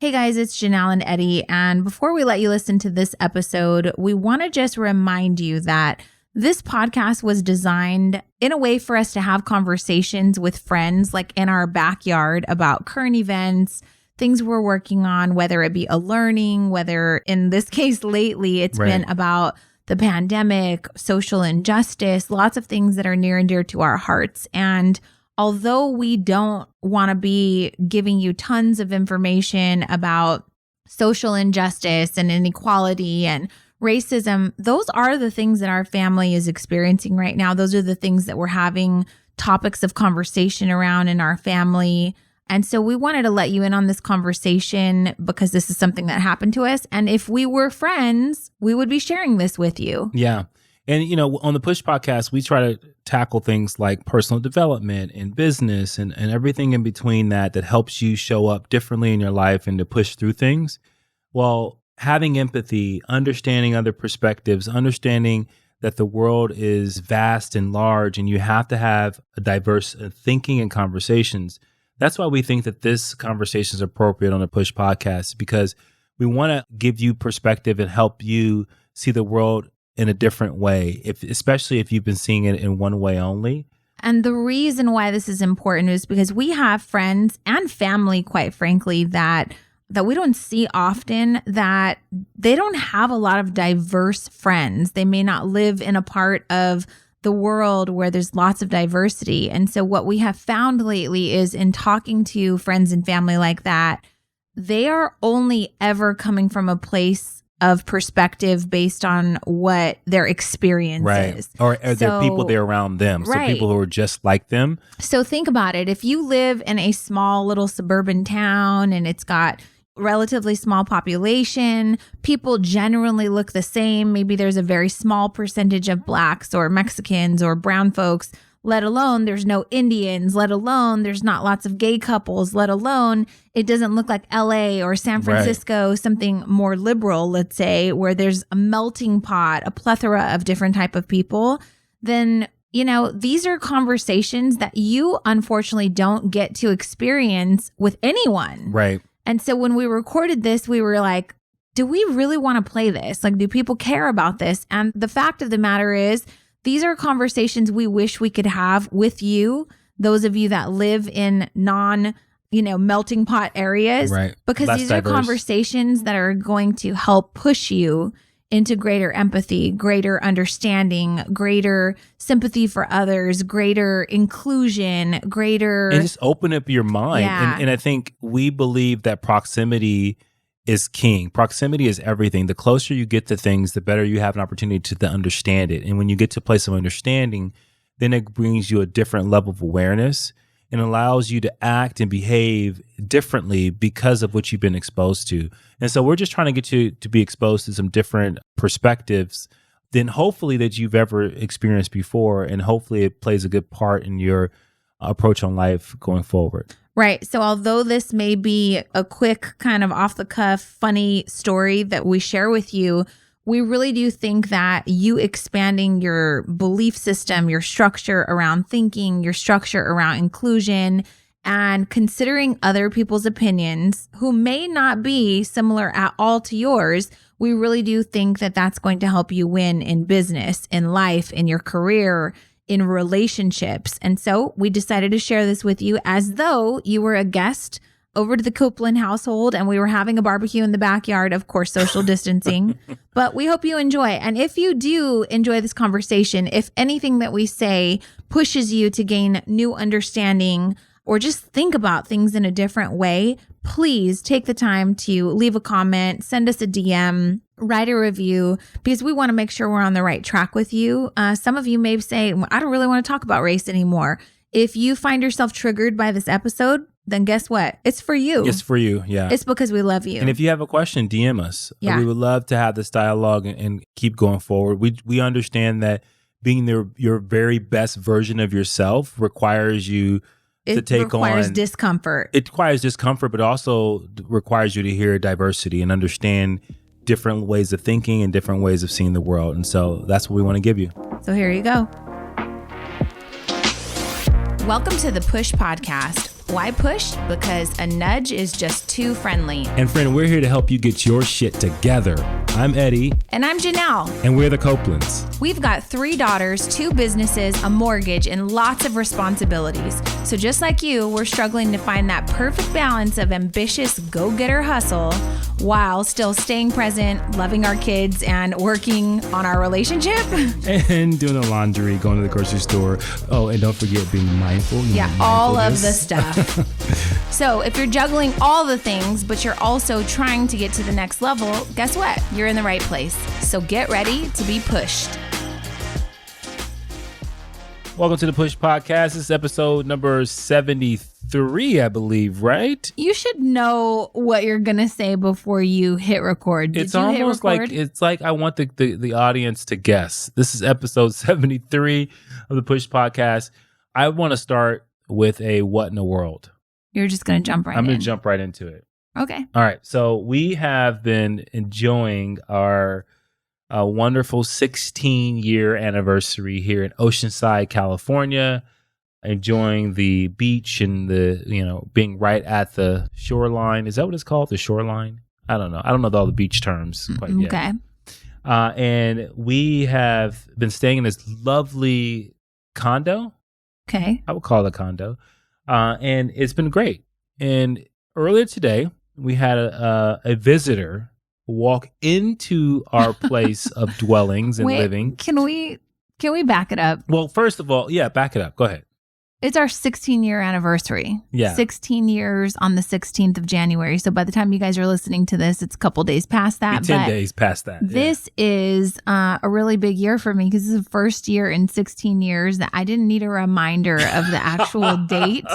Hey guys, it's Janelle and Eddie. And before we let you listen to this episode, we want to just remind you that this podcast was designed in a way for us to have conversations with friends, like in our backyard, about current events, things we're working on, whether it be a learning, whether in this case lately, it's been about the pandemic, social injustice, lots of things that are near and dear to our hearts. And although we don't want to be giving you tons of information about social injustice and inequality and racism, those are the things that our family is experiencing right now. Those are the things that we're having topics of conversation around in our family. And so we wanted to let you in on this conversation because this is something that happened to us. And if we were friends, we would be sharing this with you. Yeah. And, you know, on the Push podcast, we try to tackle things like personal development and business and everything in between that helps you show up differently in your life and to push through things. Well, having empathy, understanding other perspectives, understanding that the world is vast and large and you have to have a diverse thinking and conversations. That's why we think that this conversation is appropriate on the Push podcast, because we want to give you perspective and help you see the world in a different way, especially if you've been seeing it in one way only. And the reason why this is important is because we have friends and family, quite frankly, that we don't see often, that they don't have a lot of diverse friends. They may not live in a part of the world where there's lots of diversity. And so what we have found lately is in talking to friends and family like that, they are only ever coming from a place of perspective based on what their experience is. Or there are people there around them. So people who are just like them. So think about it. If you live in a small little suburban town and it's got relatively small population, people generally look the same. Maybe there's a very small percentage of Blacks or Mexicans or brown folks, let alone there's no Indians, let alone there's not lots of gay couples, let alone it doesn't look like LA or San Francisco, something more liberal, let's say, where there's a melting pot, a plethora of different type of people. Then, you know, these are conversations that you unfortunately don't get to experience with anyone. Right. And so when we recorded this, we were like, do we really want to play this? Like, do people care about this? And the fact of the matter is, these are conversations we wish we could have with you, those of you that live in melting pot areas, because Less these diverse. are conversations that are going to help push you into greater empathy, greater understanding, greater sympathy for others, greater inclusion, and just open up your mind. Yeah. And I think we believe that proximity is king. Proximity is everything. The closer you get to things, the better you have an opportunity to understand it. And when you get to a place of understanding, then it brings you a different level of awareness and allows you to act and behave differently because of what you've been exposed to. And so we're just trying to get you to be exposed to some different perspectives than hopefully that you've ever experienced before. And hopefully it plays a good part in your approach on life going forward. Right. So although this may be a quick kind of off the cuff, funny story that we share with you, we really do think that you expanding your belief system, your structure around thinking, your structure around inclusion, and considering other people's opinions who may not be similar at all to yours, we really do think that that's going to help you win in business, in life, in your career, in relationships. And so we decided to share this with you as though you were a guest over to the Copeland household and we were having a barbecue in the backyard, of course, social distancing. But we hope you enjoy. And if you do enjoy this conversation, if anything that we say pushes you to gain new understanding or just think about things in a different way, please take the time to leave a comment, send us a DM, write a review, because we want to make sure we're on the right track with you. Some of you may say, I don't really want to talk about race anymore. If you find yourself triggered by this episode, then guess what? It's for you. It's for you, yeah. It's because we love you. And if you have a question, DM us. Yeah. We would love to have this dialogue and keep going forward. We understand that being your very best version of yourself requires you to take on. It requires discomfort. It requires discomfort, but also requires you to hear diversity and understand different ways of thinking and different ways of seeing the world. And so that's what we want to give you. So here you go. Welcome to the Push Podcast. Why push? Because a nudge is just too friendly. And friend, we're here to help you get your shit together. I'm Eddie. And I'm Janelle. And we're the Copelands. We've got 3 daughters, 2 businesses, a mortgage, and lots of responsibilities. So just like you, we're struggling to find that perfect balance of ambitious go-getter hustle while still staying present, loving our kids, and working on our relationship. And doing the laundry, going to the grocery store. Oh, and don't forget being mindful. Yeah, all of the stuff. So if you're juggling all the things, but you're also trying to get to the next level, guess what? You're in the right place. So get ready to be pushed. Welcome to the Push Podcast. This is episode number 73, I believe, right? You should know what you're going to say before you hit record. It's almost like I want the audience to guess. This is episode 73 of the Push Podcast. I want to start with a what in the world. You're just going to jump right in. I'm going to jump right into it. Okay. All right. So we have been enjoying our wonderful 16-year anniversary here in Oceanside, California, enjoying the beach and being right at the shoreline. Is that what it's called? The shoreline? I don't know. I don't know all the beach terms quite yet. Okay. And we have been staying in this lovely condo. Okay. I would call it a condo. And it's been great. And earlier today, we had a visitor walk into our place of dwellings and living. Can we back it up? Well, first of all, yeah, back it up. Go ahead. It's our 16-year anniversary. Yeah. 16 years on the 16th of January. So by the time you guys are listening to this, it's a couple days past that. 10 days past that. This is a really big year for me because this is the first year in 16 years that I didn't need a reminder of the actual date.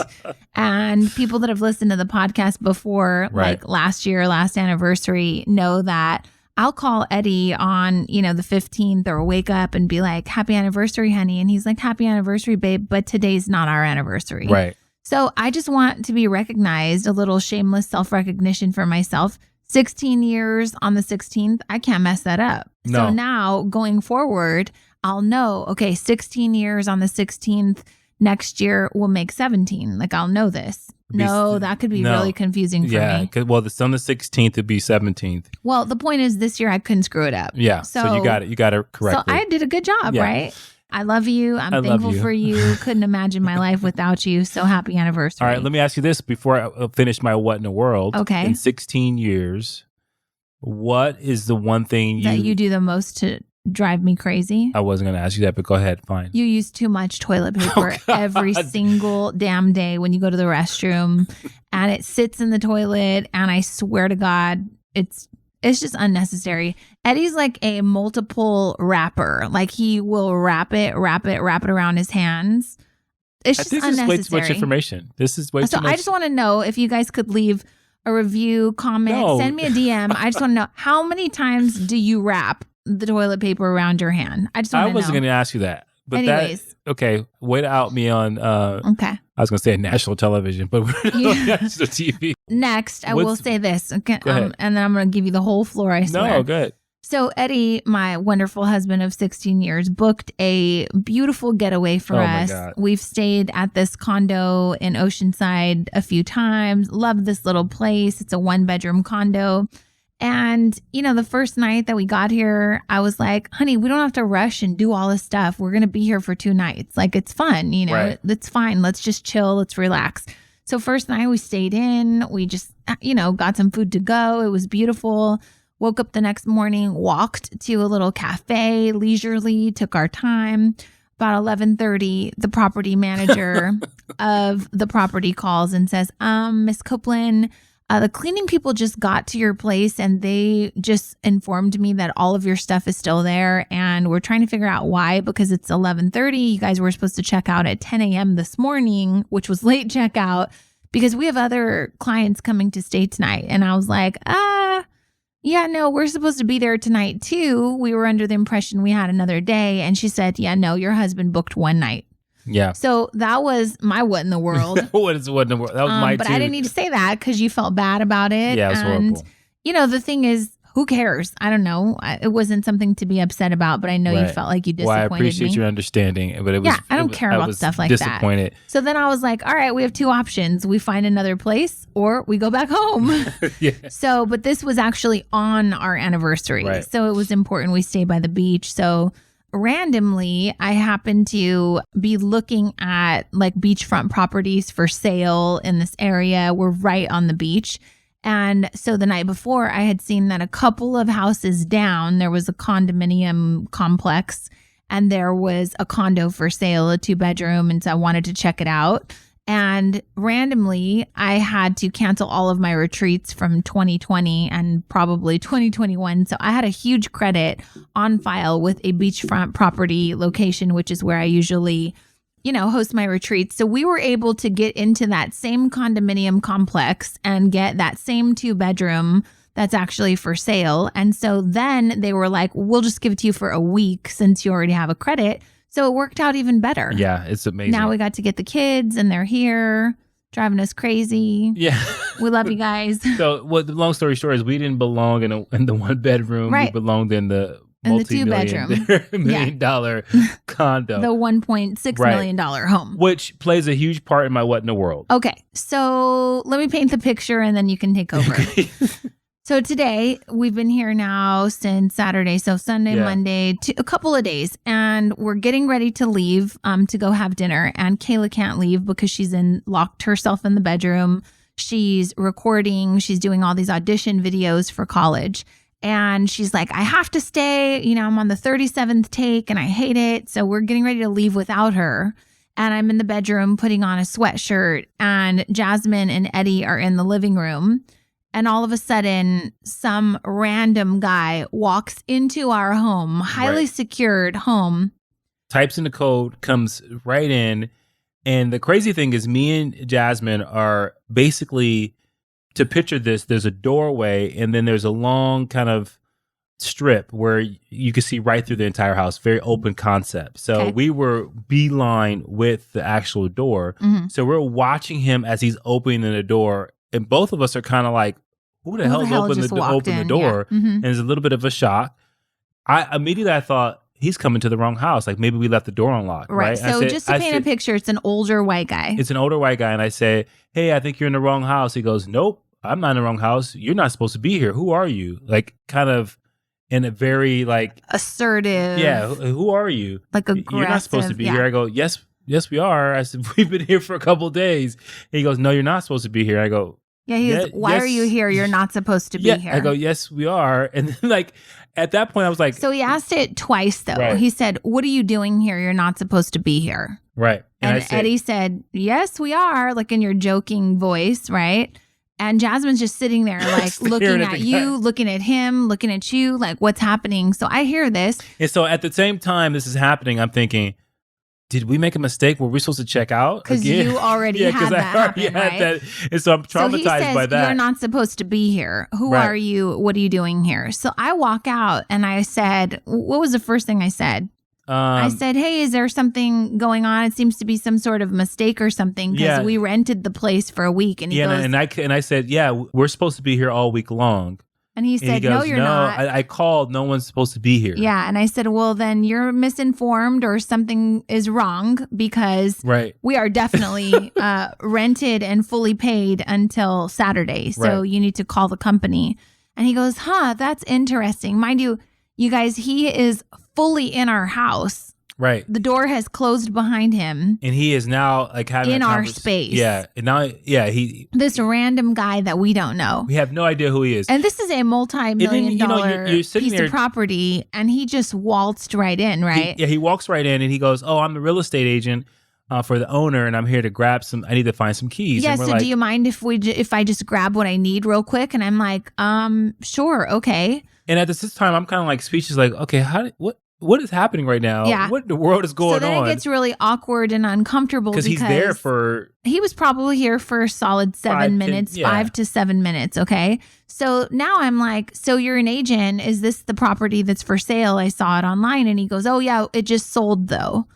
And people that have listened to the podcast before, like last anniversary, know that I'll call Eddie on, the 15th or wake up and be like, happy anniversary, honey. And he's like, happy anniversary, babe. But today's not our anniversary. Right. So I just want to be recognized, a little shameless self-recognition for myself. 16 years on the 16th, I can't mess that up. No. So now going forward, I'll know, okay, 16 years on the 16th, next year will make 17. Like I'll know this. No, that could be really confusing for me. Well, it's on the 16th, it'd be 17th. Well, the point is this year I couldn't screw it up. Yeah, so you got it correctly. So I did a good job, right? I love you. I'm thankful for you. Couldn't imagine my life without you. So happy anniversary. All right, let me ask you this before I finish my what in the world. Okay. In 16 years, what is the one thing that you do the most to drive me crazy? I wasn't going to ask you that, but go ahead. Fine. You use too much toilet paper every single damn day when you go to the restroom, and it sits in the toilet. And I swear to God, it's just unnecessary. Eddie's like a multiple wrapper. Like he will wrap it around his hands. It's just unnecessary. This is way too much information. This is way too much. So I just want to know if you guys could leave a review, comment, send me a DM. I just want to know, how many times do you wrap the toilet paper around your hand? I just want to know. I wasn't going to ask you that. But anyways. Okay, way to out me on, okay. I was going to say national television, but we're not on national TV. Next, I will say this, okay, go ahead. and then I'm going to give you the whole floor, I swear. No, good. So Eddie, my wonderful husband of 16 years, booked a beautiful getaway for us. My God. We've stayed at this condo in Oceanside a few times. Love this little place. It's a 1-bedroom condo. And, the first night that we got here, I was like, honey, we don't have to rush and do all this stuff. We're going to be here for 2 nights. Like, it's fun, Right. It's fine. Let's just chill. Let's relax. So first night we stayed in, we just, got some food to go. It was beautiful. Woke up the next morning, walked to a little cafe leisurely, took our time. About 11:30, the property manager of the property calls and says, Miss Copeland, the cleaning people just got to your place and they just informed me that all of your stuff is still there. And we're trying to figure out why, because it's 11:30. You guys were supposed to check out at 10 a.m. this morning, which was late checkout, because we have other clients coming to stay tonight. And I was like, yeah, no, we're supposed to be there tonight too. We were under the impression we had another day. And she said, yeah, no, your husband booked 1 night. Yeah. So that was my what in the world. What in the world? That was my but too. I didn't need to say that because you felt bad about it. Yeah, it was horrible. The thing is, who cares? I don't know. It wasn't something to be upset about, but I know you felt like you disappointed I appreciate me. your understanding, but it was. Yeah, I don't care about stuff like disappointed. that. So then I was like, all right, we have two options. We find another place or we go back home. So, but this was actually on our anniversary. Right. So it was important we stay by the beach. So randomly, I happened to be looking at like beachfront properties for sale in this area. We're right on the beach. And so the night before, I had seen that a couple of houses down, there was a condominium complex and there was a condo for sale, a 2-bedroom. And so I wanted to check it out. And randomly, I had to cancel all of my retreats from 2020 and probably 2021. So I had a huge credit on file with a beachfront property location, which is where I usually host my retreats. So we were able to get into that same condominium complex and get that same 2-bedroom that's actually for sale. And so then they were like, we'll just give it to you for a week since you already have a credit. So it worked out even better. Yeah, it's amazing. Now we got to get the kids and they're here driving us crazy. Yeah. We love you guys. So the long story short is we didn't belong in the 1-bedroom. Right. We belonged in the In the 2-bedroom. $1 million condo. The $1.6 million home. Which plays a huge part in my what in the world. Okay, so let me paint the picture and then you can take over. So today, we've been here now since Saturday, so Sunday, Monday, a couple of days, and we're getting ready to leave to go have dinner, and Kayla can't leave because she's locked herself in the bedroom. She's recording, she's doing all these audition videos for college. And she's like, I have to stay. I'm on the 37th take and I hate it. So we're getting ready to leave without her. And I'm in the bedroom putting on a sweatshirt. And Jasmine and Eddie are in the living room. And all of a sudden, some random guy walks into our home, highly secured home. Types in the code, comes right in. And the crazy thing is me and Jasmine are basically... To picture this, there's a doorway and then there's a long kind of strip where you can see right through the entire house. Very open concept. So we were beeline with the actual door. Mm-hmm. So we're watching him as he's opening the door. And both of us are kind of like, who the hell opened the door? Yeah. Mm-hmm. And there's a little bit of a shock. I thought, he's coming to the wrong house. Like maybe we left the door unlocked. Right. So just to paint a picture, it's an older white guy. It's an older white guy. And I say, hey, I think you're in the wrong house. He goes, nope. I'm not in the wrong house. You're not supposed to be here. Who are you? Like kind of in a very like assertive. Yeah. Who are you? Like aggressive. You're not supposed to be here. I go, yes, we are. I said, we've been here for a couple of days. And he goes, no, you're not supposed to be here. I go, yeah. Why are you here? You're not supposed to be here. I go, yes, we are. And then like at that point I was like. So he asked it twice though. Right. He said, what are you doing here? You're not supposed to be here. Right. And Eddie said, yes, we are. Like in your joking voice. Right. And Jasmine's just sitting there, like looking at you, looking at him, looking at you, like what's happening. So I hear this. And so at the same time this is happening, I'm thinking, did we make a mistake? Were we supposed to check out? Because you already had that happen, right? That. And so I'm traumatized by that. You're not supposed to be here. Who are you? What are you doing here? So I walk out and I said, what was the first thing I said? I said, hey, is there something going on? It seems to be some sort of mistake or something because we rented the place for a week. And he goes, and I said, yeah, we're supposed to be here all week long. And he said, no, you're not. I called. No one's supposed to be here. Yeah. And I said, well, then you're misinformed or something is wrong because we are definitely rented and fully paid until Saturday. So you need to call the company. And he goes, that's interesting. Mind you, you guys, he is fully in our house. Right. The door has closed behind him. And he is now like having in our space. Yeah. And now, this random guy that we don't know. We have no idea who he is. And this is a multi-million-dollar piece of property. And he just waltzed right in, right? He walks right in and he goes, oh, I'm the real estate agent for the owner. And I'm here to grab I need to find some keys. Yeah. So do you mind if I just grab what I need real quick? And I'm like, sure. Okay. And at this time, I'm kind of like speechless, like, okay, what is happening right now? Yeah. What in the world is going on? So then it gets really awkward and uncomfortable because he was probably here for a solid 7 minutes, 5 to 7 minutes. Okay. So now I'm like, so you're an agent. Is this the property that's for sale? I saw it online. And he goes, oh yeah, it just sold though.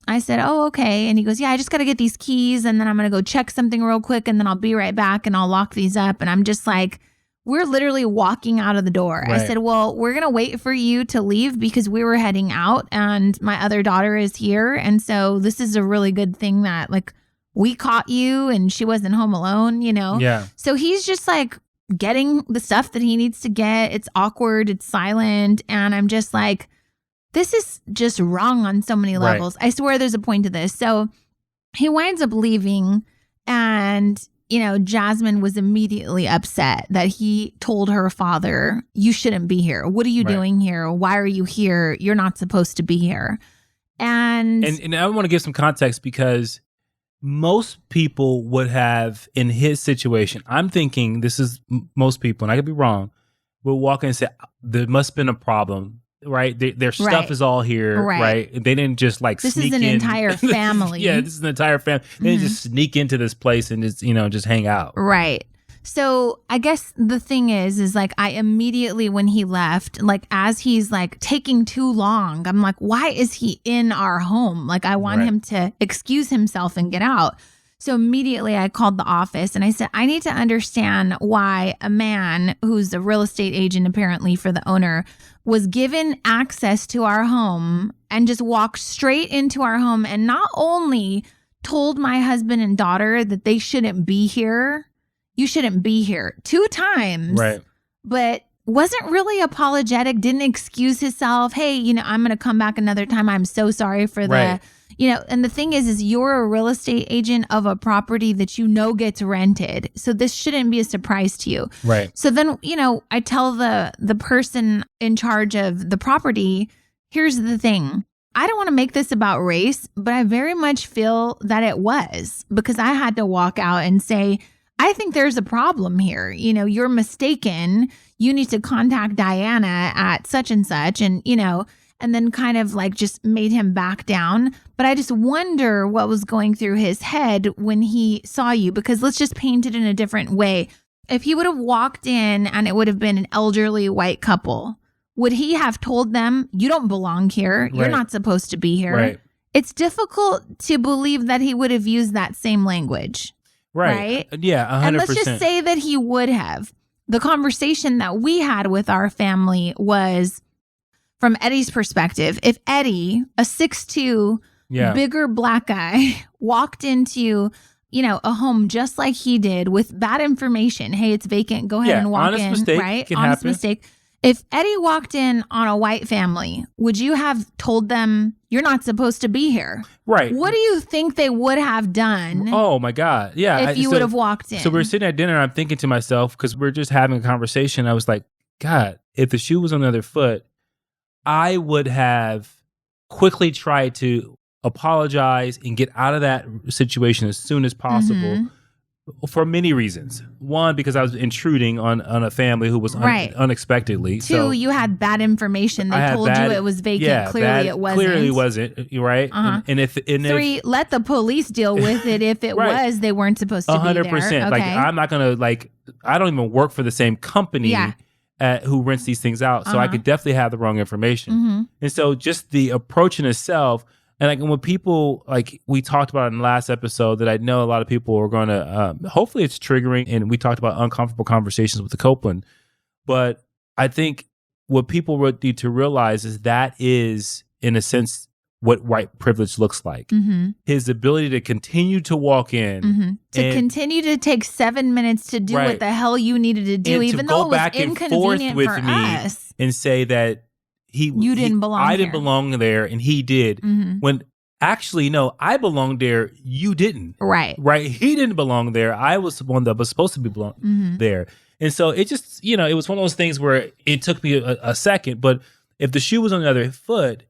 I said, oh, okay. And he goes, yeah, I just got to get these keys and then I'm going to go check something real quick and then I'll be right back and I'll lock these up. And I'm just like, we're literally walking out of the door. Right. I said, well, we're going to wait for you to leave because we were heading out and my other daughter is here. And so this is a really good thing that like we caught you and she wasn't home alone, you know? Yeah. So he's just like getting the stuff that he needs to get. It's awkward. It's silent. And I'm just like, this is just wrong on so many levels. I swear there's a point to this. So he winds up leaving and, you know, Jasmine was immediately upset that he told her father, you shouldn't be here. What are you doing here? Why are you here? You're not supposed to be here. And I want to give some context because most people would have, in his situation, I'm thinking this is most people, and I could be wrong, will walk in and say, there must have been a problem. Right, their stuff is all here. Right, they didn't just like this sneak is an in. entire family. Yeah, this is an entire family. They didn't just sneak into this place and just just hang out. Right. So I guess the thing is like I immediately when he left, like as he's like taking too long, I'm like, why is he in our home? Like I want him to excuse himself and get out. So immediately I called the office and I said, I need to understand why a man who's a real estate agent apparently for the owner was given access to our home and just walked straight into our home and not only told my husband and daughter that they shouldn't be here, you shouldn't be here 2 times, but wasn't really apologetic, didn't excuse himself. Hey, I'm going to come back another time. I'm so sorry for the... and the thing is you're a real estate agent of a property that gets rented. So this shouldn't be a surprise to you. Right. So then, I tell the person in charge of the property, here's the thing. I don't want to make this about race, but I very much feel that it was because I had to walk out and say, I think there's a problem here. You're mistaken. You need to contact Diana at such and such. And then kind of like just made him back down. But I just wonder what was going through his head when he saw you, because let's just paint it in a different way. If he would have walked in and it would have been an elderly white couple, would he have told them, you don't belong here. You're not supposed to be here. Right. It's difficult to believe that he would have used that same language. Right? Yeah, 100%. And let's just say that he would have. The conversation that we had with our family was, from Eddie's perspective, if Eddie, a 6'2", bigger black guy, walked into, a home just like he did with bad information, hey, it's vacant, go ahead and walk honest in, mistake, right? Can Honest happen. mistake. If Eddie walked in on a white family, would you have told them, you're not supposed to be here? Right. What do you think they would have done? Oh, my God. Yeah. If you would have walked in. So we were sitting at dinner and I'm thinking to myself, because we're just having a conversation, I was like, God, if the shoe was on the other foot, I would have quickly tried to apologize and get out of that situation as soon as possible for many reasons. One, because I was intruding on a family who was unexpectedly. 2, so you had bad information. They told you it was vacant. Yeah, Clearly it wasn't. Clearly wasn't. Right? And 3, let the police deal with it. If it was, they weren't supposed to 100%. be there. 100%. Like, I'm not going to, I don't even work for the same company. Who rents these things out. So I could definitely have the wrong information. And so just the approach in itself, and like when people, like we talked about in the last episode that I know a lot of people are going to, hopefully it's triggering, and we talked about uncomfortable conversations with the Copeland. But I think what people would need to realize is that is, in a sense, what white privilege looks like. His ability to continue to walk in. To continue to take 7 minutes to do what the hell you needed to do, and even to though go it was back and inconvenient forth for with me us. and say that You didn't belong I here. didn't belong there and he did. When actually, no, I belonged there. You didn't. Right. He didn't belong there. I was the one that was supposed to be there. And so it just, it was one of those things where it took me a second. But if the shoe was on the other foot,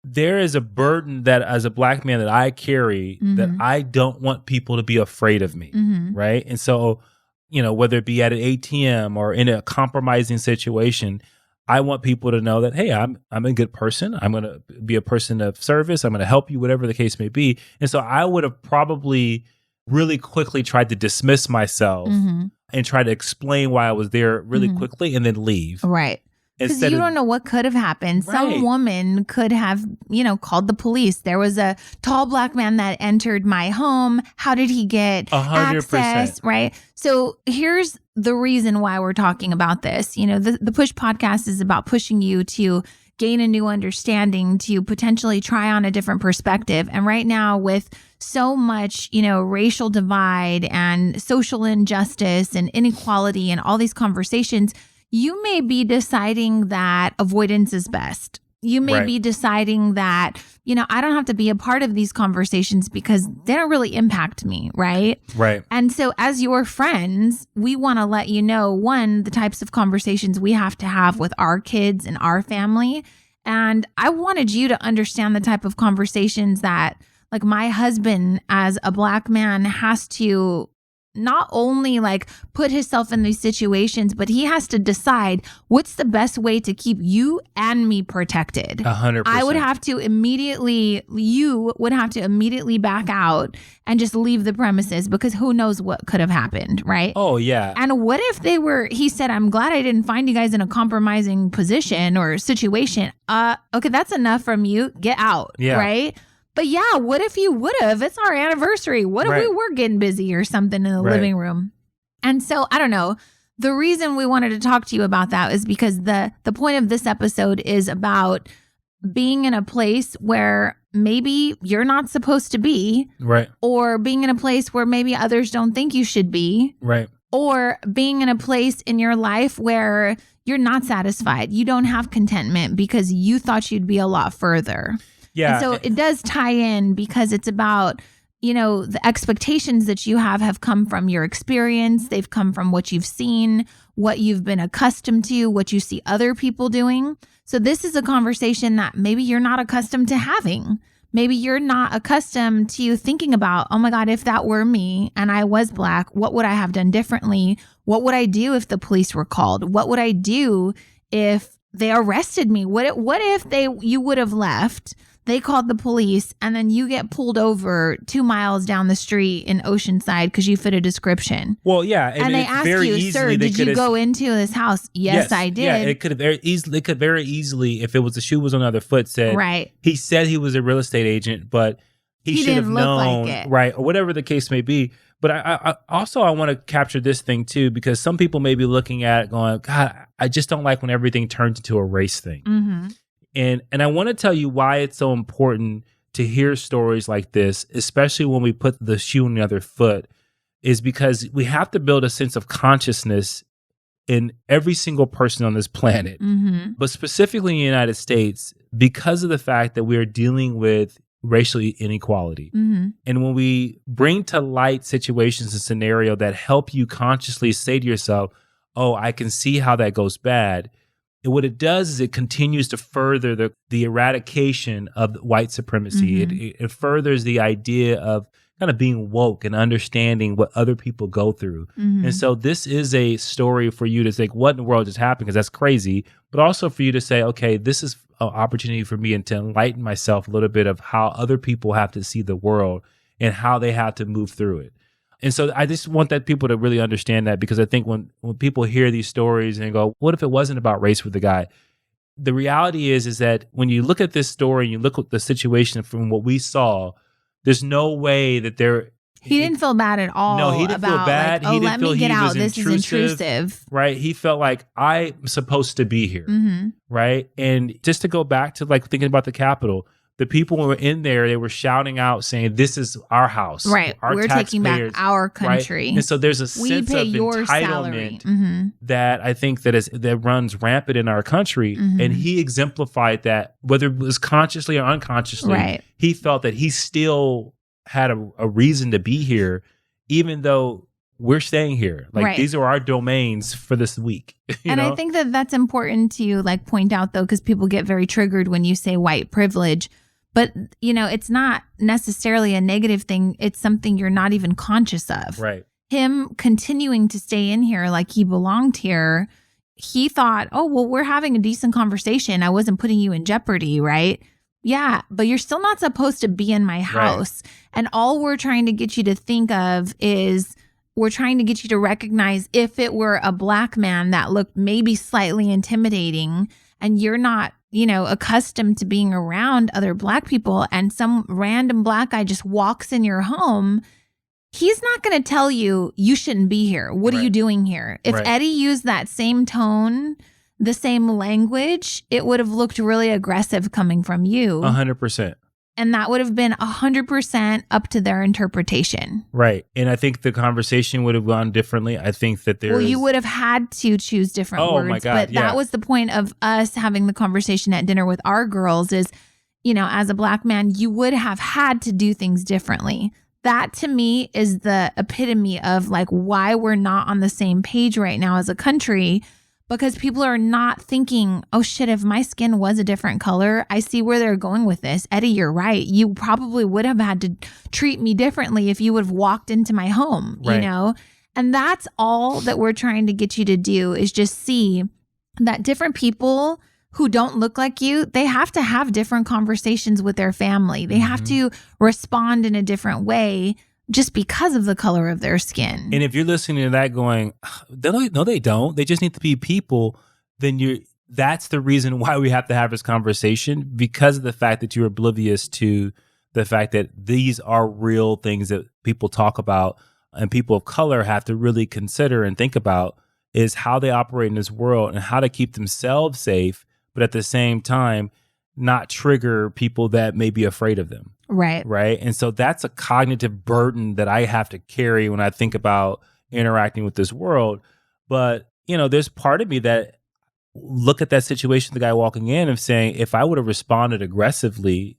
there is a burden that as a black man that I carry that I don't want people to be afraid of me. Right. And so, whether it be at an ATM or in a compromising situation, I want people to know that, hey, I'm a good person. I'm going to be a person of service. I'm going to help you, whatever the case may be. And so I would have probably really quickly tried to dismiss myself and try to explain why I was there really quickly and then leave. Right. Because you don't know what could have happened. Right. Some woman could have, called the police. There was a tall black man that entered my home. How did he get 100%. access? Right. So here's the reason why we're talking about this. The Push podcast is about pushing you to gain a new understanding, to potentially try on a different perspective. And right now, with so much, racial divide and social injustice and inequality and all these conversations, you may be deciding that avoidance is best. You may be deciding that, I don't have to be a part of these conversations because they don't really impact me, right? Right. And so as your friends, we want to let you know, one, the types of conversations we have to have with our kids and our family. And I wanted you to understand the type of conversations that, like, my husband as a black man has to not only put himself in these situations, but he has to decide what's the best way to keep you and me protected. 100%. You would have to immediately back out and just leave the premises because who knows what could have happened, right? Oh, yeah. And what if he said, I'm glad I didn't find you guys in a compromising position or situation. Okay, that's enough from you. Get out, right? But yeah, what if you would have? It's our anniversary. What if we were getting busy or something in the living room? And so, I don't know. The reason we wanted to talk to you about that is because the point of this episode is about being in a place where maybe you're not supposed to be. Right. Or being in a place where maybe others don't think you should be. Right. Or being in a place in your life where you're not satisfied. You don't have contentment because you thought you'd be a lot further. Yeah. And so it does tie in because it's about, the expectations that you have come from your experience. They've come from what you've seen, what you've been accustomed to, what you see other people doing. So this is a conversation that maybe you're not accustomed to having. Maybe you're not accustomed to thinking about, oh my God, if that were me and I was black, what would I have done differently? What would I do if the police were called? What would I do if they arrested me? What if you would have left? They called the police and then you get pulled over 2 miles down the street in Oceanside because you fit a description. Well, yeah. And they ask you, sir, did you go into this house? Yes, I did. Yeah, it could very easily, if it was the shoe was on the other foot, said, he said he was a real estate agent, but he should have known, like it. Right, or whatever the case may be. But I want to capture this thing too, because some people may be looking at it going, God, I just don't like when everything turns into a race thing. Mm-hmm. And I want to tell you why it's so important to hear stories like this, especially when we put the shoe on the other foot, is because we have to build a sense of consciousness in every single person on this planet, but specifically in the United States, because of the fact that we are dealing with racial inequality. And when we bring to light situations and scenario that help you consciously say to yourself, oh, I can see how that goes bad. And what it does is it continues to further the eradication of white supremacy. It furthers the idea of kind of being woke and understanding what other people go through. And so this is a story for you to think, what in the world just happened? Because that's crazy. But also for you to say, okay, this is an opportunity for me and to enlighten myself a little bit of how other people have to see the world and how they have to move through it. And so I just want that people to really understand that, because I think when people hear these stories and go, what if it wasn't about race with the guy? The reality is that when you look at this story and you look at the situation from what we saw, there's no way that he didn't feel bad at all. No, he didn't feel bad. He didn't feel he was this is intrusive. Right. He felt like, I'm supposed to be here. Right. And just to go back to thinking about the Capitol, the people who were in there, they were shouting out saying, this is our house. Right. We're taking back our country. Right? And so there's a sense of entitlement that I think that runs rampant in our country. And he exemplified that, whether it was consciously or unconsciously. He felt that he still had a reason to be here, even though we're staying here. These are our domains for this week. You know? I think that's important to point out, though, because people get very triggered when you say white privilege. But, it's not necessarily a negative thing. It's something you're not even conscious of. Right. Him continuing to stay in here like he belonged here, he thought, oh, well, we're having a decent conversation. I wasn't putting you in jeopardy, right? Yeah, but you're still not supposed to be in my house. Right. And all we're trying to get you to think of is we're trying to get you to recognize if it were a Black man that looked maybe slightly intimidating and you're not, accustomed to being around other Black people, and some random Black guy just walks in your home, he's not going to tell you shouldn't be here. What are you doing here? If Eddie used that same tone, the same language, it would have looked really aggressive coming from you. 100%. And that would have been 100% up to their interpretation. Right. And I think the conversation would have gone differently. I think that Well, you would have had to choose different words. My God, but that was the point of us having the conversation at dinner with our girls is, as a Black man, you would have had to do things differently. That to me is the epitome of like why we're not on the same page right now as a country. Because people are not thinking, oh shit, if my skin was a different color, I see where they're going with this. Eddie, you're right. You probably would have had to treat me differently if you would have walked into my home, And that's all that we're trying to get you to do is just see that different people who don't look like you, they have to have different conversations with their family. They have to respond in a different way just because of the color of their skin. And if you're listening to that going, no, they don't. They just need to be people. Then that's the reason why we have to have this conversation, because of the fact that you're oblivious to the fact that these are real things that people talk about and people of color have to really consider and think about is how they operate in this world and how to keep themselves safe, but at the same time, not trigger people that may be afraid of them. Right. Right. And so that's a cognitive burden that I have to carry when I think about interacting with this world. But, there's part of me that look at that situation, the guy walking in and saying, if I would have responded aggressively,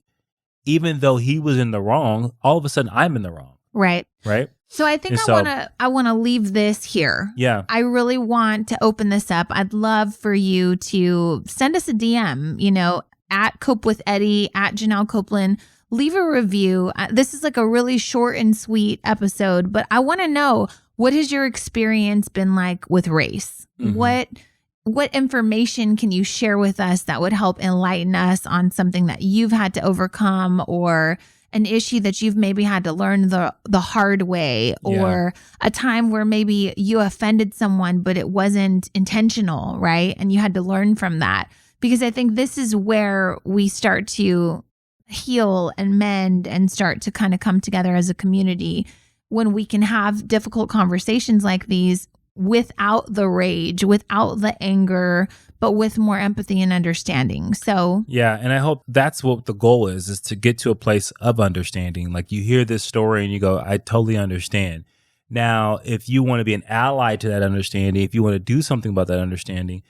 even though he was in the wrong, all of a sudden I'm in the wrong. Right. Right. So I think I want to leave this here. Yeah. I really want to open this up. I'd love for you to send us a DM, at Cope with Eddie, at Janelle Copeland. Leave a review. This is like a really short and sweet episode, but I want to know, what has your experience been like with race? What information can you share with us that would help enlighten us on something that you've had to overcome, or an issue that you've maybe had to learn the hard way, or a time where maybe you offended someone, but it wasn't intentional, right? And you had to learn from that. Because I think this is where we start to heal and mend and start to kind of come together as a community, when we can have difficult conversations like these without the rage, without the anger, but with more empathy and understanding. So yeah, and I hope that's what the goal is to get to a place of understanding. Like you hear this story and you go, I totally understand. Now, if you want to be an ally to that understanding, if you want to do something about that understanding,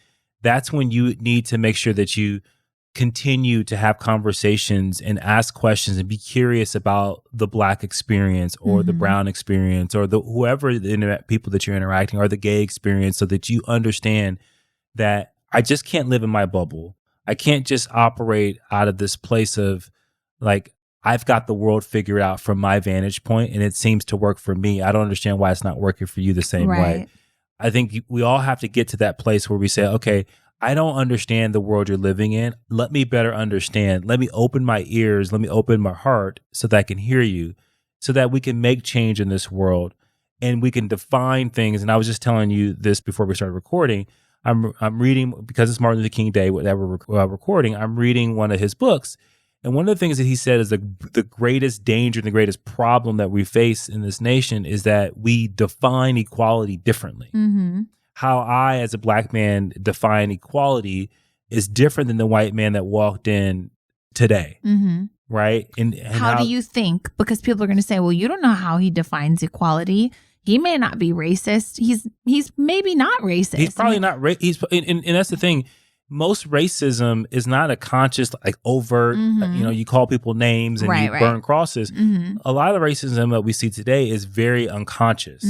that's when you need to make sure that you continue to have conversations and ask questions and be curious about the Black experience or the brown experience or the whoever the people that you're interacting, or the gay experience, so that you understand that I just can't live in my bubble. I can't just operate out of this place of like, I've got the world figured out from my vantage point and it seems to work for me. I don't understand why it's not working for you the same way. I think we all have to get to that place where we say, okay, I don't understand the world you're living in. Let me better understand. Let me open my ears. Let me open my heart so that I can hear you, so that we can make change in this world and we can define things. And I was just telling you this before we started recording. I'm reading, because it's Martin Luther King Day that we're recording, I'm reading one of his books. And one of the things that he said is the greatest danger and the greatest problem that we face in this nation is that we define equality differently. How I, as a Black man, define equality is different than the white man that walked in today. Right? And how do you think? Because people are going to say, well, you don't know how he defines equality. He may not be racist. He's maybe not racist. He's probably not racist. And that's the thing. Most racism is not a conscious, like overt, you call people names and you burn crosses. A lot of the racism that we see today is very unconscious.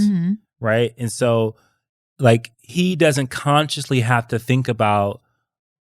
Right? And so, like, he doesn't consciously have to think about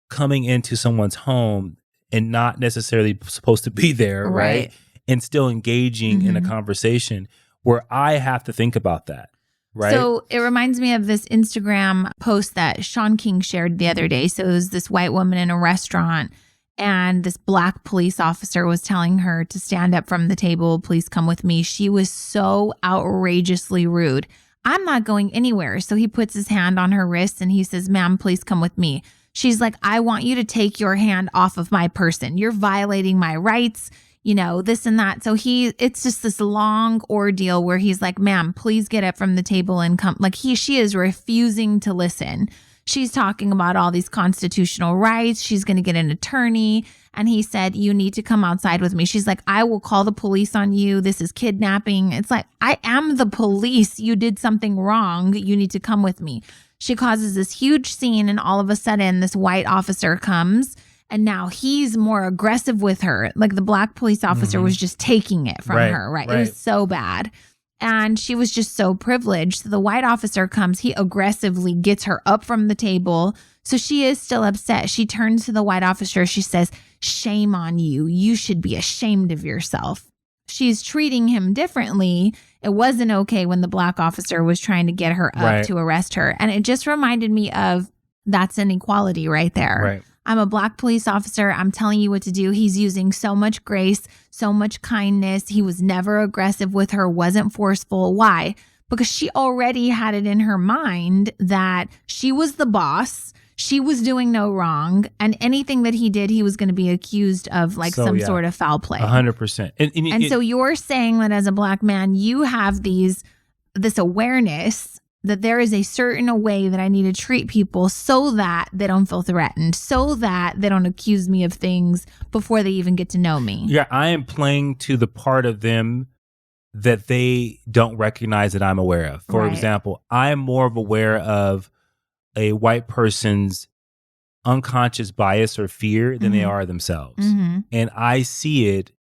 coming into someone's home and not necessarily supposed to be there, right? And still engaging in a conversation, where I have to think about that, right? So it reminds me of this Instagram post that Sean King shared the other day. So it was this white woman in a restaurant, and this Black police officer was telling her to stand up from the table, please come with me. She was so outrageously rude. I'm not going anywhere. So he puts his hand on her wrist and he says, ma'am, please come with me. She's like, I want you to take your hand off of my person. You're violating my rights, this and that. So it's just this long ordeal where he's like, ma'am, please get up from the table and come. Like she is refusing to listen. She's talking about all these constitutional rights. She's going to get an attorney. And he said, you need to come outside with me. She's like, I will call the police on you. This is kidnapping. It's like, I am the police. You did something wrong. You need to come with me. She causes this huge scene. And all of a sudden, this white officer comes. And now he's more aggressive with her. Like the black police officer was just taking it from her. Right. It was so bad. And she was just so privileged. So the white officer comes, he aggressively gets her up from the table. So she is still upset. She turns to the white officer. She says, shame on you. You should be ashamed of yourself. She's treating him differently. It wasn't okay when the black officer was trying to get her up to arrest her. And it just reminded me of that's inequality right there. Right. I'm a black police officer. I'm telling you what to do. He's using so much grace, so much kindness. He was never aggressive with her, wasn't forceful. Why? Because she already had it in her mind that she was the boss. She was doing no wrong. And anything that he did, he was going to be accused of some sort of foul play. 100%. And so you're saying that as a black man, you have this awareness that there is a certain way that I need to treat people so that they don't feel threatened, so that they don't accuse me of things before they even get to know me. Yeah, I am playing to the part of them that they don't recognize that I'm aware of. For example, I am more aware of a white person's unconscious bias or fear than they are themselves. And I see it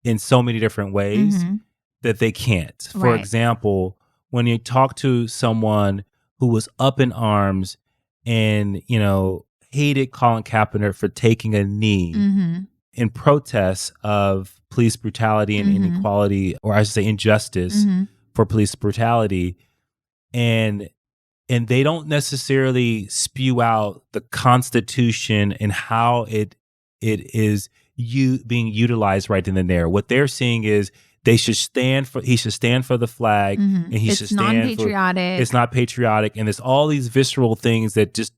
in so many different ways that they can't. For example, when you talk to someone who was up in arms and, hated Colin Kaepernick for taking a knee in protest of police brutality and inequality, or I should say injustice for police brutality, and they don't necessarily spew out the Constitution and how it is being utilized right then and there. What they're seeing is he should stand for the flag, and he should stand non-patriotic. It's not patriotic, and there's all these visceral things that just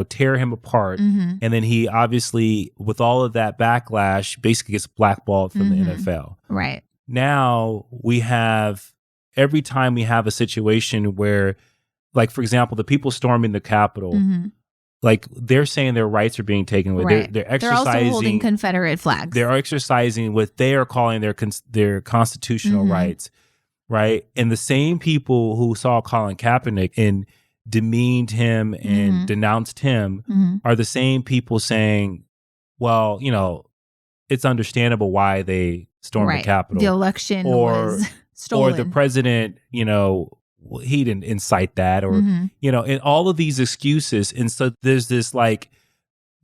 tear him apart. And then he obviously, with all of that backlash, basically gets blackballed from the NFL. Right now, every time we have a situation where, like for example, the people storming the Capitol. Like they're saying their rights are being taken away. Right. They're exercising. They're also holding Confederate flags. They're exercising what they are calling their constitutional rights, right? And the same people who saw Colin Kaepernick and demeaned him and denounced him are the same people saying, well, it's understandable why they stormed the Capitol. The election was stolen. Or the president, he didn't incite that, or and all of these excuses. And so there's this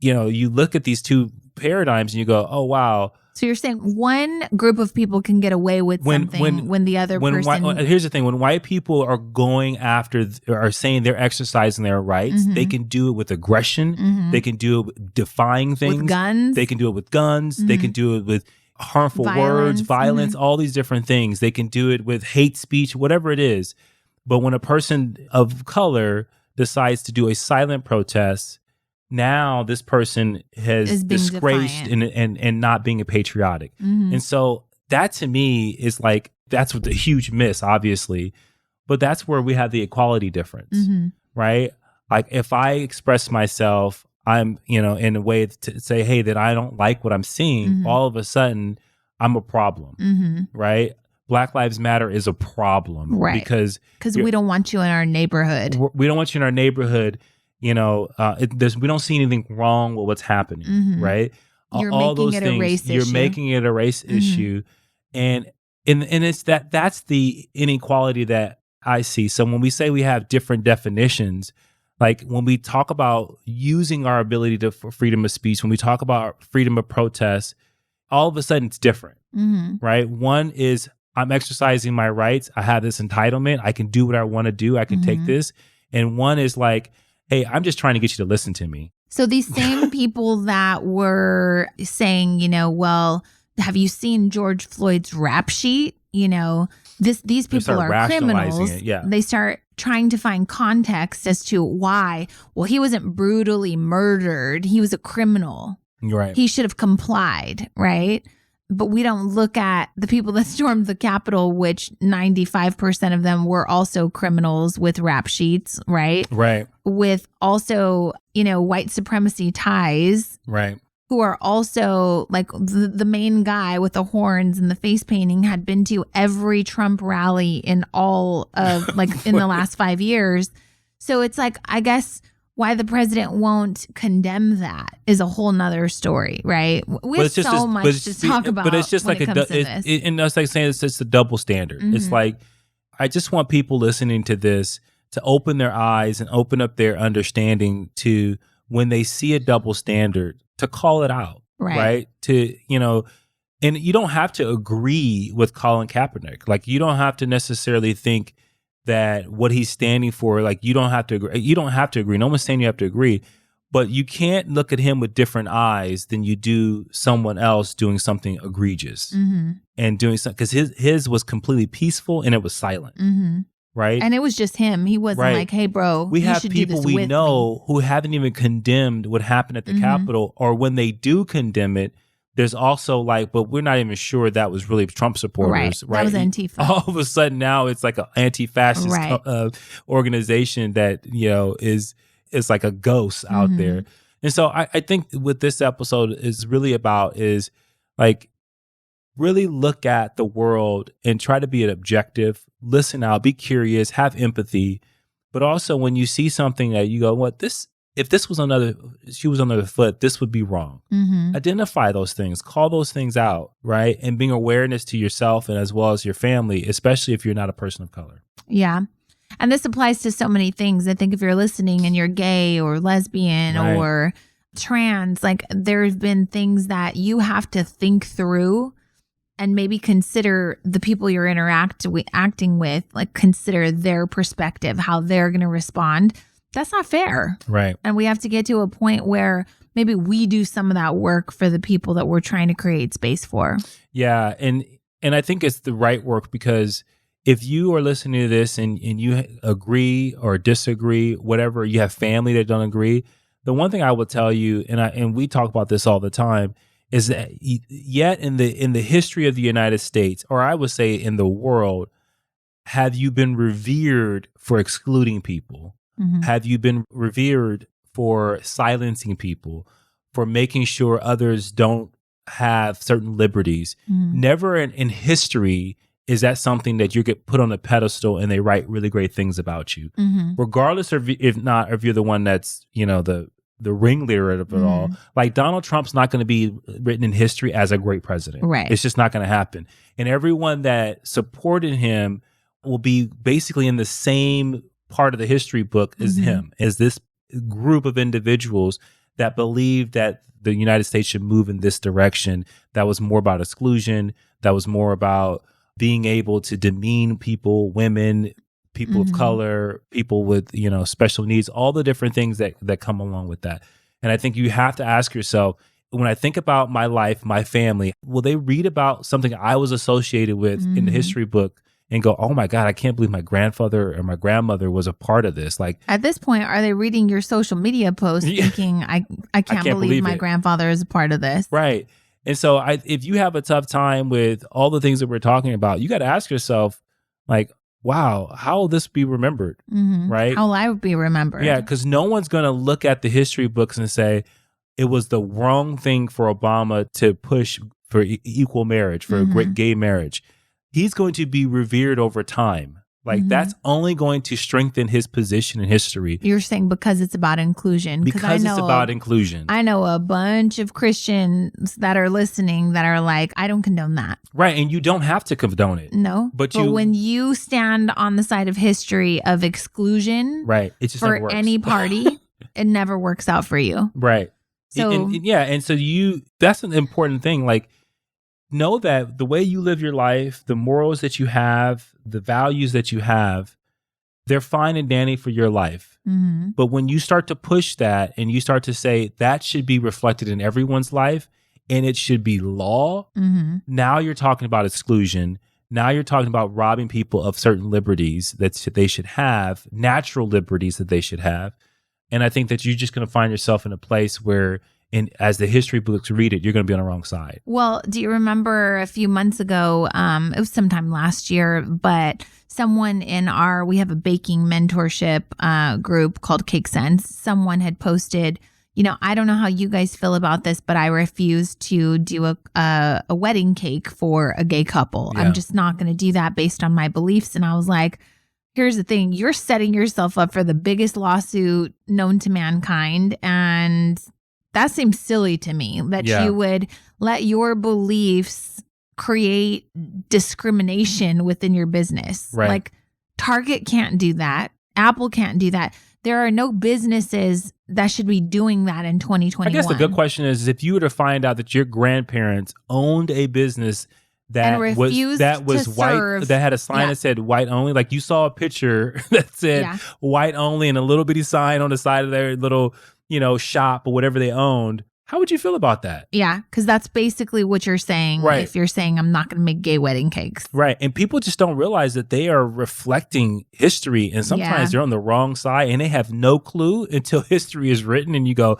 you look at these two paradigms and you go, oh wow. So you're saying one group of people can get away with something when the other person. Here's the thing: when white people are going after or saying they're exercising their rights, they can do it with aggression. They can do it with defying things. With guns. They can do it with guns. They can do it with harmful words, violence, all these different things. They can do it with hate speech, whatever it is. But when a person of color decides to do a silent protest, now this person has disgraced and not being a patriotic. And so that to me is that's what the huge miss, obviously. But that's where we have the equality difference, right? Like if I express myself, I'm, in a way to say, hey, that I don't like what I'm seeing, all of a sudden I'm a problem, right? Black Lives Matter is a problem, right? Because we don't want you in our neighborhood. We don't want you in our neighborhood. We don't see anything wrong with what's happening, right? You're all making those it things, a race you're issue. making it a race issue, and it's that's the inequality that I see. So when we say we have different definitions, like when we talk about using our ability for freedom of speech, when we talk about freedom of protest, all of a sudden it's different, right? One is, I'm exercising my rights. I have this entitlement. I can do what I want to do. I can take this. And one is like, hey, I'm just trying to get you to listen to me. So these same people that were saying, well, have you seen George Floyd's rap sheet? You know, these people are criminals. They start trying to find context as to why. Well, he wasn't brutally murdered. He was a criminal. Right. He should have complied, right? But we don't look at the people that stormed the Capitol, which 95% of them were also criminals with rap sheets, right? Right. With also, you know, white supremacy ties. Right. Who are also like the main guy with the horns and the face painting had been to every Trump rally in all of like in the last 5 years. So it's like, I guess why the president won't condemn that is a whole nother story, right? We have so much to talk about. But it's just like and it's like saying it's just a double standard. Mm-hmm. It's like, I just want people listening to this to open their eyes and open up their understanding to when they see a double standard, to call it out, right? To, you know, and you don't have to agree with Colin Kaepernick. Like, you don't have to necessarily think that what he's standing for, like, you don't have to agree. You don't have to agree. No one's saying you have to agree, but you can't look at him with different eyes than you do someone else doing something egregious and doing something, because his was completely peaceful and it was silent. Right. And it was just him. He wasn't like, hey, bro, we have people we know who haven't even condemned what happened at the Capitol, or when they do condemn it, there's also like, but we're not even sure that was really Trump supporters. Right. That was Antifa. All of a sudden now it's like an anti-fascist organization that, you know, is like a ghost out there. And so I think what this episode is really about is like, really look at the world and try to be an objective, listen out, be curious, have empathy. But also when you see something that you go, what, this, if this was she was on the other foot, this would be wrong. Identify those things, call those things out, right? And bring awareness to yourself and as well as your family, especially if you're not a person of color. Yeah. And this applies to so many things. I think if you're listening and you're gay or lesbian or trans, like there's been things that you have to think through and maybe consider the people you're acting with, like consider their perspective, how they're going to respond. That's not fair. Right. And we have to get to a point where maybe we do some of that work for the people that we're trying to create space for. Yeah. And I think it's the right work, because if you are listening to this and you agree or disagree, whatever, you have family that don't agree, the one thing I will tell you, and we talk about this all the time, is that yet in the history of the United States, or I would say in the world, have you been revered for excluding people? Have you been revered for silencing people, for making sure others don't have certain liberties? Never in history is that something that you get put on a pedestal and they write really great things about you, regardless of if you're the one that's, you know, the ringleader of it all. Like Donald Trump's not going to be written in history as a great president. Right. It's just not going to happen. And everyone that supported him will be basically in the same part of the history book as him, as this group of individuals that believed that the United States should move in this direction. That was more about exclusion. That was more about being able to demean people, women, people of color, people with, you know, special needs, all the different things that come along with that. And I think you have to ask yourself, when I think about my life, my family, will they read about something I was associated with in the history book and go, oh my God, I can't believe my grandfather or my grandmother was a part of this? Like, at this point, are they reading your social media posts thinking, I can't believe my grandfather is a part of this? Right. And so if you have a tough time with all the things that we're talking about, you got to ask yourself, like, wow, how will this be remembered? Right? How will I be remembered? Yeah, because no one's going to look at the history books and say, it was the wrong thing for Obama to push for equal marriage, for a great gay marriage. He's going to be revered over time. Like, that's only going to strengthen his position in history. You're saying because it's about inclusion. Because it's about inclusion. I know a bunch of Christians that are listening that are like, I don't condone that. Right. And you don't have to condone it. No. But when you stand on the side of history of exclusion, right, it just for any party, it never works out for you. Right. So and so that's an important thing. Like, know that the way you live your life, the morals that you have, the values that you have, they're fine and dandy for your life. But when you start to push that and you start to say that should be reflected in everyone's life, and it should be law. Now you're talking about exclusion. Now you're talking about robbing people of certain liberties that they should have, natural liberties that they should have. And I think that you're just going to find yourself in a place where, as the history books read it, you're going to be on the wrong side. Well, do you remember a few months ago, it was sometime last year, but someone in we have a baking mentorship group called Cake Sense. Someone had posted, I don't know how you guys feel about this, but I refuse to do a wedding cake for a gay couple. Yeah. I'm just not going to do that based on my beliefs. And I was like, here's the thing. You're setting yourself up for the biggest lawsuit known to mankind. And that seems silly to me that you would let your beliefs create discrimination within your business. Right. Like Target can't do that. Apple can't do that. There are no businesses that should be doing that in 2021. I guess the good question is, if you were to find out that your grandparents owned a business that was white, that had a sign that said white only, like you saw a picture that said white only and a little bitty sign on the side of their little, shop or whatever they owned, how would you feel about that? Yeah, because that's basically what you're saying. Right. If you're saying I'm not going to make gay wedding cakes. Right. And people just don't realize that they are reflecting history. And sometimes they're on the wrong side and they have no clue until history is written and you go,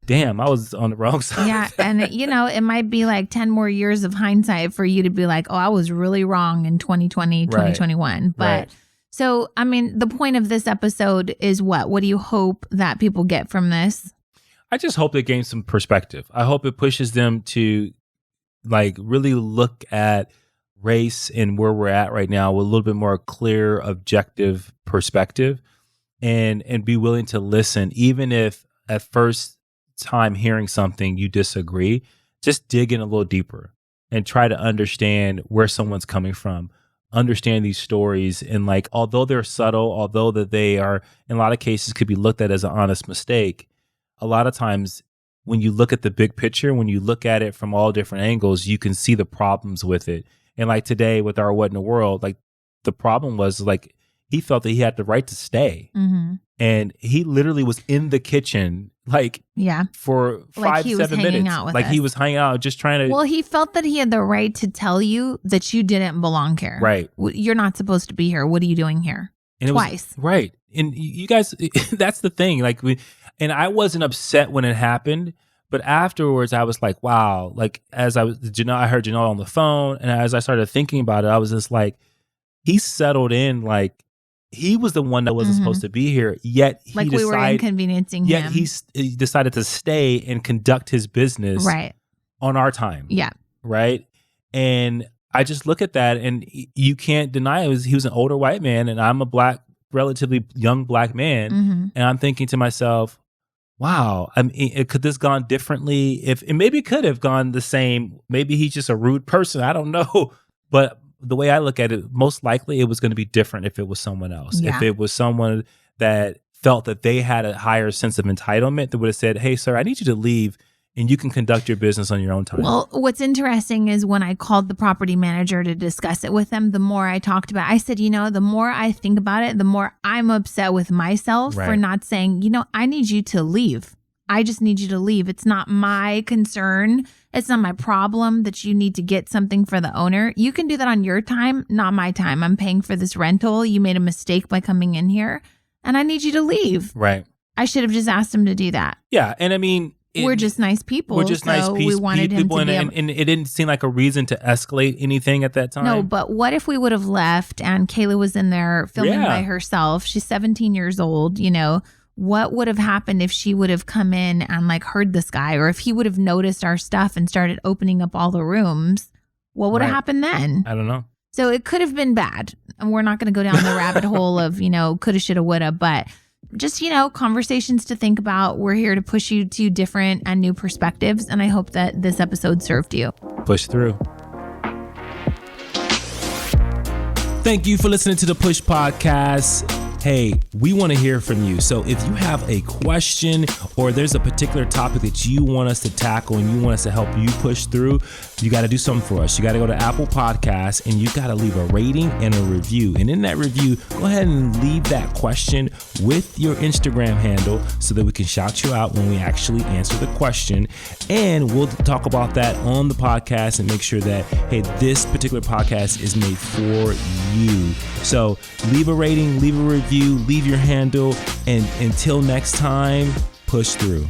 damn, I was on the wrong side. Yeah. And, it might be like 10 more years of hindsight for you to be like, oh, I was really wrong in 2020, 2021. But so, the point of this episode is what? What do you hope that people get from this? I just hope they gain some perspective. I hope it pushes them to really look at race and where we're at right now with a little bit more clear, objective perspective and be willing to listen, even if at first time hearing something you disagree. Just dig in a little deeper and try to understand where someone's coming from, understand these stories. And although they're subtle, although that they are in a lot of cases could be looked at as an honest mistake, a lot of times when you look at the big picture, when you look at it from all different angles, you can see the problems with it. And today with our What in the World, the problem was he felt that he had the right to stay. Mm-hmm. And he literally was in the kitchen for 5-7 minutes. He was hanging out just trying to. Well, he felt that he had the right to tell you that you didn't belong here. Right. You're not supposed to be here. What are you doing here? And twice. Right. And you guys, that's the thing. And I wasn't upset when it happened, but afterwards I was like, wow. As I heard Janelle on the phone, and as I started thinking about it, I was just he settled in. He was the one that wasn't supposed to be here, yet we were inconveniencing him. Yet he decided to stay and conduct his business on our time. Yeah. Right. And I just look at that, and you can't deny it. He was an older white man, and I'm a relatively young black man. Mm-hmm. And I'm thinking to myself, wow, could this gone differently? Maybe it could have gone the same. Maybe he's just a rude person. I don't know. But the way I look at it, most likely it was going to be different if it was someone else. Yeah. If it was someone that felt that they had a higher sense of entitlement, that would have said, hey, sir, I need you to leave and you can conduct your business on your own time. Well, what's interesting is when I called the property manager to discuss it with them, the more I talked about it, I said, the more I think about it, the more I'm upset with myself for not saying, I need you to leave. I just need you to leave. It's not my concern. It's not my problem that you need to get something for the owner. You can do that on your time, not my time. I'm paying for this rental. You made a mistake by coming in here and I need you to leave. Right. I should have just asked him to do that. Yeah. And we're just nice people. We're just nice people. We wanted him to be and it didn't seem like a reason to escalate anything at that time. No, but what if we would have left and Kayla was in there filming by herself? She's 17 years old, What would have happened if she would have come in and heard this guy, or if he would have noticed our stuff and started opening up all the rooms? What would have happened then? I don't know. So it could have been bad. And we're not going to go down the rabbit hole of, coulda, shoulda, woulda, but just, conversations to think about. We're here to push you to different and new perspectives. And I hope that this episode served you. Push through. Thank you for listening to the Push Podcast. hey, we want to hear from you. So if you have a question or there's a particular topic that you want us to tackle and you want us to help you push through, you got to do something for us. You got to go to Apple Podcasts and you got to leave a rating and a review. And in that review, go ahead and leave that question with your Instagram handle so that we can shout you out when we actually answer the question. And we'll talk about that on the podcast and make sure that, hey, this particular podcast is made for you. So leave a rating, leave a review, leave your handle, and until next time, push through.